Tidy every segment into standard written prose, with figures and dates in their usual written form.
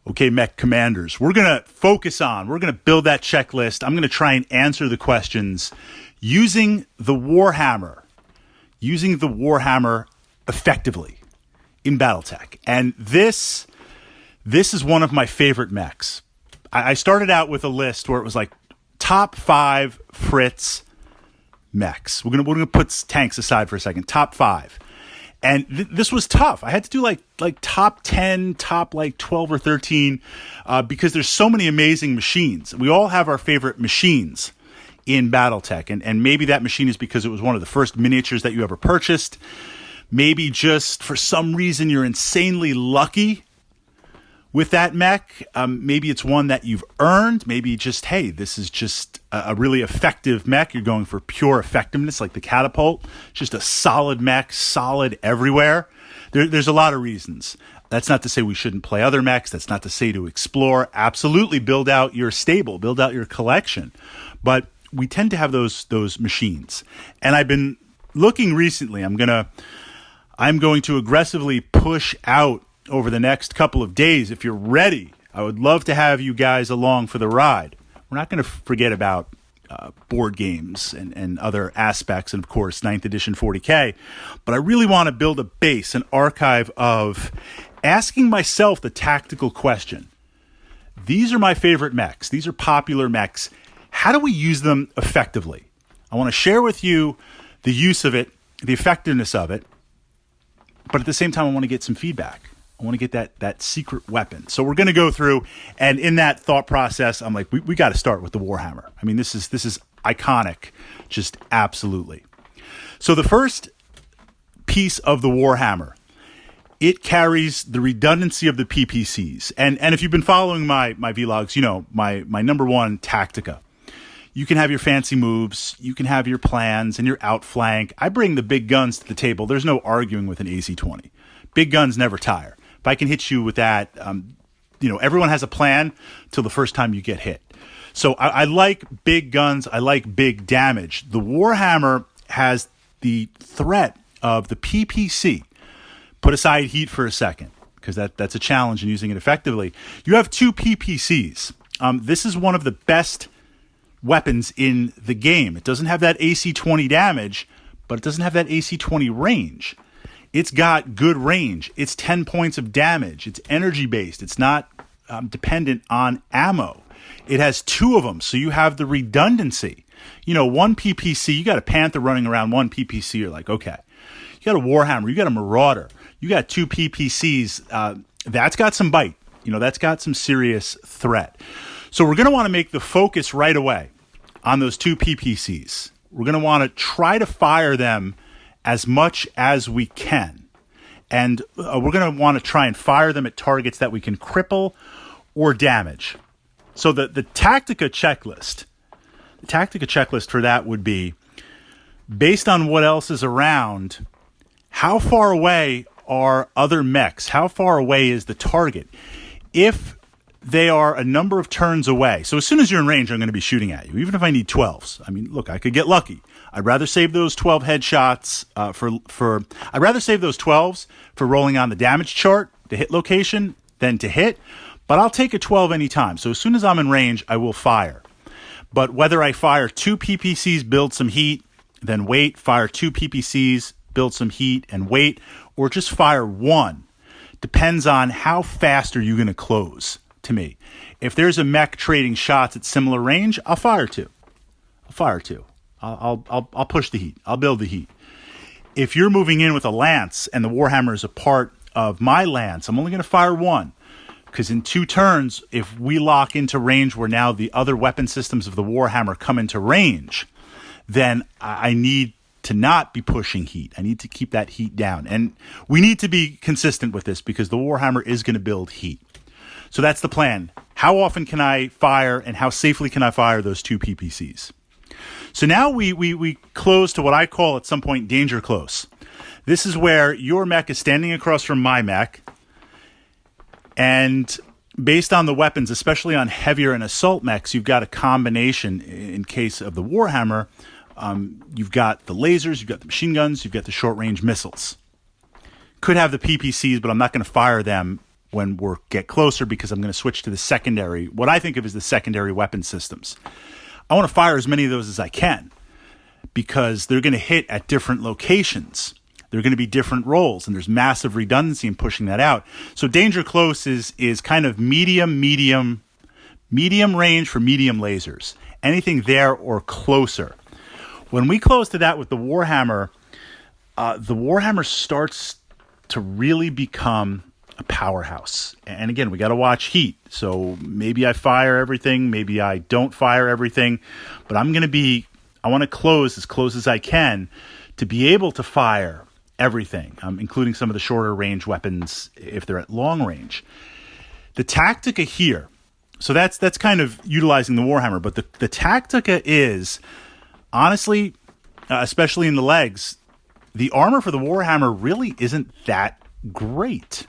Okay, mech commanders, we're going to build that checklist. I'm going to try and answer the questions using the Warhammer effectively in Battletech. And this is one of my favorite mechs. I started out with a list where it was like top 5 Fritz mechs. We're gonna put tanks aside for a second. Top 5. And this was tough. I had to do like top 10, top like 12 or 13, because there's so many amazing machines. We all have our favorite machines in Battletech. And maybe that machine is because it was one of the first miniatures that you ever purchased. Maybe just for some reason you're insanely lucky with that mech. Maybe it's one that you've earned. Maybe just, hey, this is just a really effective mech. You're going for pure effectiveness, like the catapult. Just a solid mech, solid everywhere. There's a lot of reasons. That's not to say we shouldn't play other mechs. That's not to say to explore. Absolutely build out your stable, build out your collection. But we tend to have those machines. And I've been looking recently. I'm going to aggressively push out over the next couple of days. If you're ready, I would love to have you guys along for the ride. We're not going to forget about board games and other aspects, and of course 9th edition 40K, but I really want to build a base, an archive of asking myself the tactical question. These are my favorite mechs. These are popular mechs. How do we use them effectively? I want to share with you the use of it, the effectiveness of it, but at the same time I want to get some feedback. I want to get that secret weapon. So we're going to go through, and in that thought process, I'm like, we got to start with the Warhammer. I mean, this is iconic, just absolutely. So the first piece of the Warhammer, it carries the redundancy of the PPCs. And if you've been following my vlogs, you know, my number one Tactica. You can have your fancy moves, you can have your plans and your outflank. I bring the big guns to the table. There's no arguing with an AC-20. Big guns never tire. If I can hit you with that, everyone has a plan till the first time you get hit. So I like big guns. I like big damage. The Warhammer has the threat of the PPC. Put aside heat for a second, because that's a challenge in using it effectively. You have 2 PPCs. This is one of the best weapons in the game. It doesn't have that AC-20 damage, but it doesn't have that AC-20 range. It's got good range. It's 10 points of damage. It's energy-based. It's not dependent on ammo. It has 2 of them, so you have the redundancy. You know, 1 PPC, you got a Panther running around 1 PPC, you're like, okay. You got a Warhammer, you got a Marauder, you got 2 PPCs. That's got some bite. You know, that's got some serious threat. So we're going to want to make the focus right away on those 2 PPCs. We're going to want to try to fire them as much as we can. And we're going to want to try and fire them at targets that we can cripple or damage. So the Tactica checklist for that would be, based on what else is around, how far away are other mechs? How far away is the target? If they are a number of turns away, so as soon as you're in range, I'm going to be shooting at you, even if I need 12s. I mean, look, I could get lucky. I'd rather save those 12 headshots I'd rather save those 12s for rolling on the damage chart, the hit location, than to hit. But I'll take a 12 anytime. So as soon as I'm in range, I will fire. But whether I fire 2 PPCs, build some heat, then wait, fire 2 PPCs, build some heat, and wait, or just fire 1, depends on how fast are you going to close to me. If there's a mech trading shots at similar range, I'll fire 2. I'll push the heat. I'll build the heat. If you're moving in with a lance and the Warhammer is a part of my lance, I'm only going to fire 1. Because in 2 turns, if we lock into range where now the other weapon systems of the Warhammer come into range, then I need to not be pushing heat. I need to keep that heat down. And we need to be consistent with this because the Warhammer is going to build heat. So that's the plan. How often can I fire and how safely can I fire those 2 PPCs? So now we close to what I call at some point danger close. This is where your mech is standing across from my mech, and based on the weapons, especially on heavier and assault mechs, you've got a combination. In case of the Warhammer, you've got the lasers, you've got the machine guns, you've got the short-range missiles. Could have the PPCs, but I'm not going to fire them when we get closer, because I'm going to switch to the secondary, what I think of as the secondary weapon systems. I want to fire as many of those as I can because they're going to hit at different locations. They're going to be different roles, and there's massive redundancy in pushing that out. So danger close is kind of medium range for medium lasers. Anything there or closer. When we close to that with the Warhammer starts to really become a powerhouse. And again, we got to watch heat. So maybe I fire everything, maybe I don't fire everything, but I want to close as I can to be able to fire everything, including some of the shorter range weapons if they're at long range. The Tactica here, so that's kind of utilizing the Warhammer, but the Tactica is, honestly, especially in the legs, the armor for the Warhammer really isn't that great.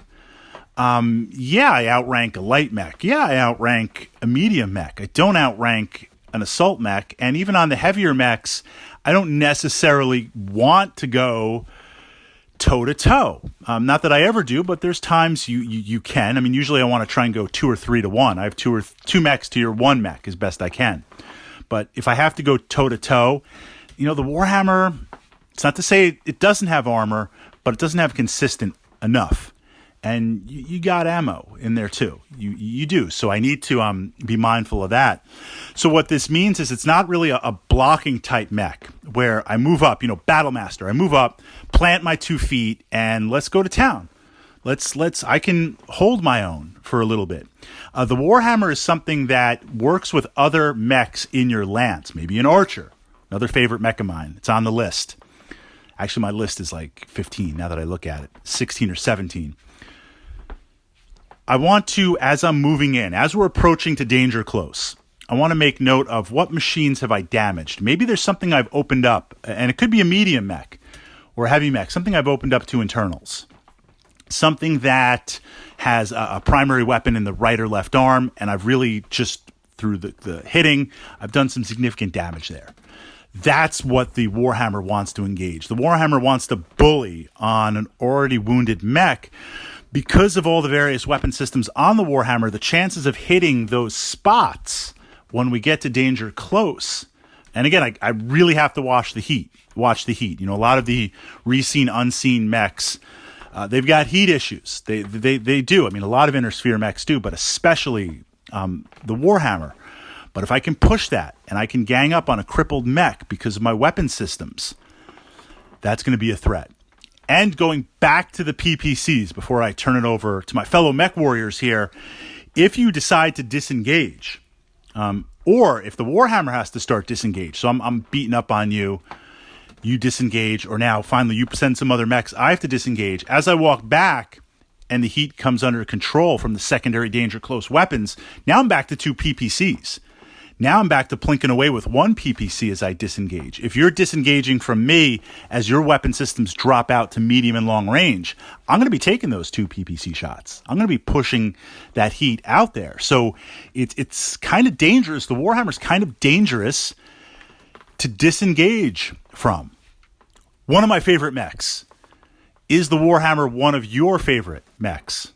I outrank a light mech. Yeah, I outrank a medium mech. I don't outrank an assault mech. And even on the heavier mechs, I don't necessarily want to go toe-to-toe. Not that I ever do, but there's times you can. I mean, usually I want to try and go 2 or 3 to 1. I have two mechs to your 1 mech as best I can. But if I have to go toe-to-toe, the Warhammer, it's not to say it doesn't have armor, but it doesn't have consistent enough. And you got ammo in there too. You do. So I need to be mindful of that. So what this means is it's not really a blocking type mech where I move up, Battle Master. I move up, plant my 2 feet, and let's go to town. I can hold my own for a little bit. The Warhammer is something that works with other mechs in your lance. Maybe an archer, another favorite mech of mine. It's on the list. Actually, my list is like 15 now that I look at it, 16 or 17. I want to, as I'm moving in, as we're approaching to danger close, I want to make note of what machines have I damaged. Maybe there's something I've opened up, and it could be a medium mech or a heavy mech, something I've opened up to internals. Something that has a primary weapon in the right or left arm, and I've really just, through the hitting, I've done some significant damage there. That's what the Warhammer wants to engage. The Warhammer wants to bully on an already wounded mech. Because of all the various weapon systems on the Warhammer, the chances of hitting those spots when we get to danger close, and again, I really have to watch the heat. A lot of the reseen, unseen mechs, they've got heat issues. They do. I mean, a lot of inner sphere mechs do, but especially the Warhammer. But if I can push that and I can gang up on a crippled mech because of my weapon systems, that's going to be a threat. And going back to the PPCs before I turn it over to my fellow mech warriors here, if you decide to disengage, or if the Warhammer has to start disengage, so I'm beating up on you, you disengage, or now finally you send some other mechs, I have to disengage. As I walk back and the heat comes under control from the secondary danger close weapons, now I'm back to 2 PPCs. Now I'm back to plinking away with 1 PPC as I disengage. If you're disengaging from me as your weapon systems drop out to medium and long range, I'm going to be taking those 2 PPC shots. I'm going to be pushing that heat out there. So it's kind of dangerous. The Warhammer's kind of dangerous to disengage from. One of my favorite mechs. Is the Warhammer one of your favorite mechs?